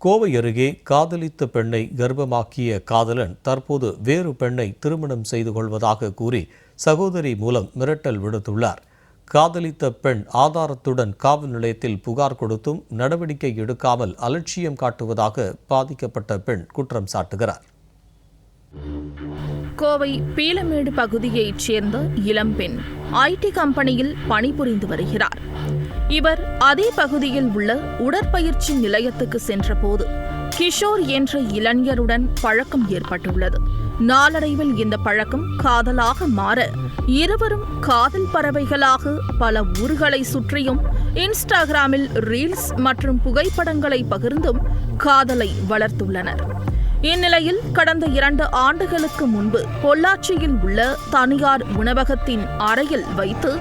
கோவை அருகே காதலித்த பெண்ணை கர்ப்பமாக்கிய காதலன் தற்போது வேறு பெண்ணை திருமணம் செய்து கொள்வதாக கூறி சகோதரி மூலம் மிரட்டல் விடுத்துள்ளார். காதலித்த பெண் ஆதாரத்துடன் காவல் நிலையத்தில் புகார் கொடுத்தும் நடவடிக்கை எடுக்காமல் அலட்சியம் காட்டுவதாக பாதிக்கப்பட்ட பெண் குற்றம் சாட்டுகிறார். கோவை பீளமேடு பகுதியைச் சேர்ந்த இளம்பெண் ஐடி கம்பெனியில் பணிபுரிந்து வருகிறார். இவர் அதே பகுதியில் உள்ள உடற்பயிற்சி நிலையத்துக்கு சென்றபோது கிஷோர் என்ற இளைஞருடன் பழக்கம் ஏற்பட்டுள்ளது. நாளடைவில் இந்த பழக்கம் காதலாக மாற இருவரும் காதல் பறவைகளாக பல ஊர்களை சுற்றியும் இன்ஸ்டாகிராமில் ரீல்ஸ் மற்றும் புகைப்படங்களை பகிர்ந்தும் காதலை வளர்த்துள்ளனர். இந்நிலையில் கடந்த 2 ஆண்டுகளுக்கு முன்பு பொள்ளாச்சியில் உள்ள தனியார் உணவகத்தின் அறையில் வைத்து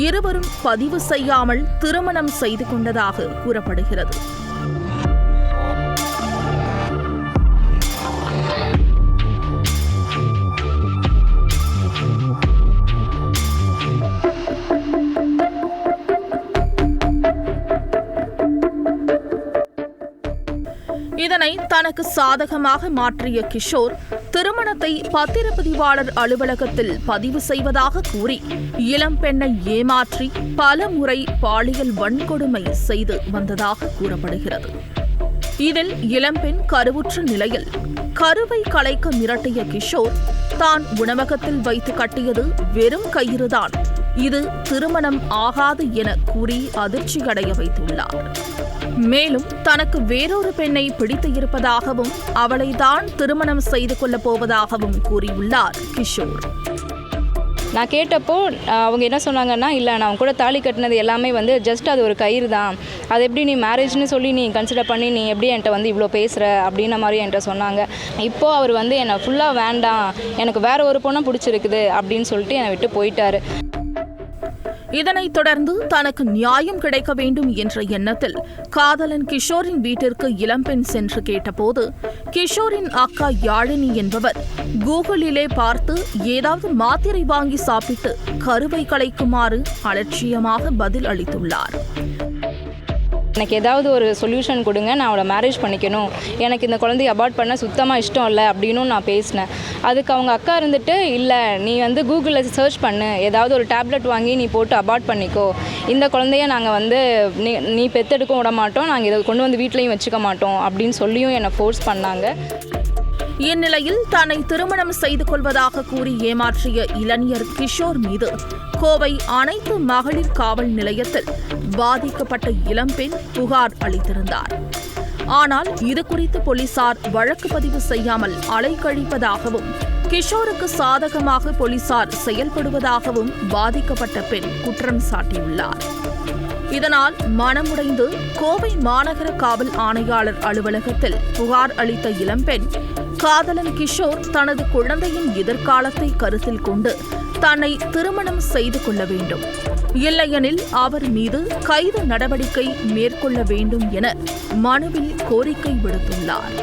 இருவரும் பதிவு செய்யாமல் திருமணம் செய்து கொண்டதாக கூறப்படுகிறது. இதனை தனக்கு சாதகமாக மாற்றிய கிஷோர் திருமணத்தை பத்திரப்பதிவாளர் அலுவலகத்தில் பதிவு செய்வதாக கூறி இளம்பெண்ணை ஏமாற்றி பல முறை பாலியல் வன்கொடுமை செய்து வந்ததாக கூறப்படுகிறது. இதில் இளம்பெண் கருவுற்ற நிலையில் கருவை கலைக்க மிரட்டிய கிஷோர் தான் உணவகத்தில் வைத்து கட்டியது வெறும் கயிறுதான், இது திருமணம் ஆகாது என கூறி அதிர்ச்சியடைய வைத்துள்ளார். மேலும் தனக்கு வேறொரு பெண்ணை பிடித்து இருப்பதாகவும் அவளை தான் திருமணம் செய்து கொள்ளப் போவதாகவும் கூறியுள்ளார் கிஷோர். நான் கேட்டப்போ அவங்க என்ன சொன்னாங்கன்னா, இல்லை நான் கூட தாலி கட்டினது எல்லாமே ஜஸ்ட் அது ஒரு கயிறு தான், அது எப்படி நீ மேரேஜ்னு சொல்லி நீ கன்சிடர் பண்ணி நீ எப்படி என்கிட்ட இவ்வளோ பேசுகிற அப்படின்ன மாதிரி என்கிட்ட சொன்னாங்க. இப்போது அவர் என்னை ஃபுல்லாக வேண்டாம், எனக்கு வேற ஒரு பொண்ணை பிடிச்சிருக்குது அப்படின்னு சொல்லிட்டு என்னை விட்டு போயிட்டாரு. இதனைத் தொடர்ந்து தனக்கு நியாயம் கிடைக்க வேண்டும் என்ற எண்ணத்தில் காதலன் கிஷோரின் வீட்டிற்கு இளம்பெண் சென்று கேட்டபோது கிஷோரின் அக்கா யாழினி என்பவர் கூகுளிலே பார்த்து ஏதாவது மாத்திரை வாங்கி சாப்பிட்டு கருவை கலைக்குமாறு அலட்சியமாக பதில் அளித்துள்ளார். எனக்கு ஏதாவது ஒரு சொல்யூஷன் கொடுங்க, நான் அவளை மேரேஜ் பண்ணிக்கணும், எனக்கு இந்த குழந்தைய அபார்ட் பண்ண சுத்தமாக இஷ்டம் இல்லை அப்படின்னு நான் பேசினேன். அதுக்கு அவங்க அக்கா இருந்துட்டு, இல்லை நீ கூகுளில் சர்ச் பண்ணு, ஏதாவது ஒரு டேப்லெட் வாங்கி நீ போட்டு அபார்ட் பண்ணிக்கோ, இந்த குழந்தைய நாங்கள் நீ பெத்தெடுக்க விட மாட்டோம், நாங்கள் இதை கொண்டு வீட்லையும் வச்சுக்க மாட்டோம் அப்படின்னு சொல்லியும் என்னை ஃபோர்ஸ் பண்ணாங்க. இந்நிலையில் தன்னை திருமணம் செய்து கொள்வதாக கூறி ஏமாற்றிய இளைஞர் கிஷோர் மீது கோவை அனைத்து மகளிர் காவல் நிலையத்தில் பாதிக்கப்பட்ட இளம்பெண் புகார் அளித்திருந்தார். ஆனால் இதுகுறித்து போலீசார் வழக்கு பதிவு செய்யாமல் அலைக்கழிப்பதாகவும் கிஷோருக்கு சாதகமாக போலீசார் செயல்படுவதாகவும் பாதிக்கப்பட்ட பெண் குற்றம் சாட்டியுள்ளார். இதனால் மனமுடைந்து கோவை மாநகர காவல் ஆணையாளர் அலுவலகத்தில் புகார் அளித்த இளம்பெண் காதலன் கிஷோர் தனது குழந்தையின் எதிர்காலத்தை கருத்தில் கொண்டு தன்னை திருமணம் செய்து கொள்ள வேண்டும், இல்லையெனில் அவர் மீது கைது நடவடிக்கை மேற்கொள்ள வேண்டும் என மனுவில் கோரிக்கை விடுத்துள்ளார்.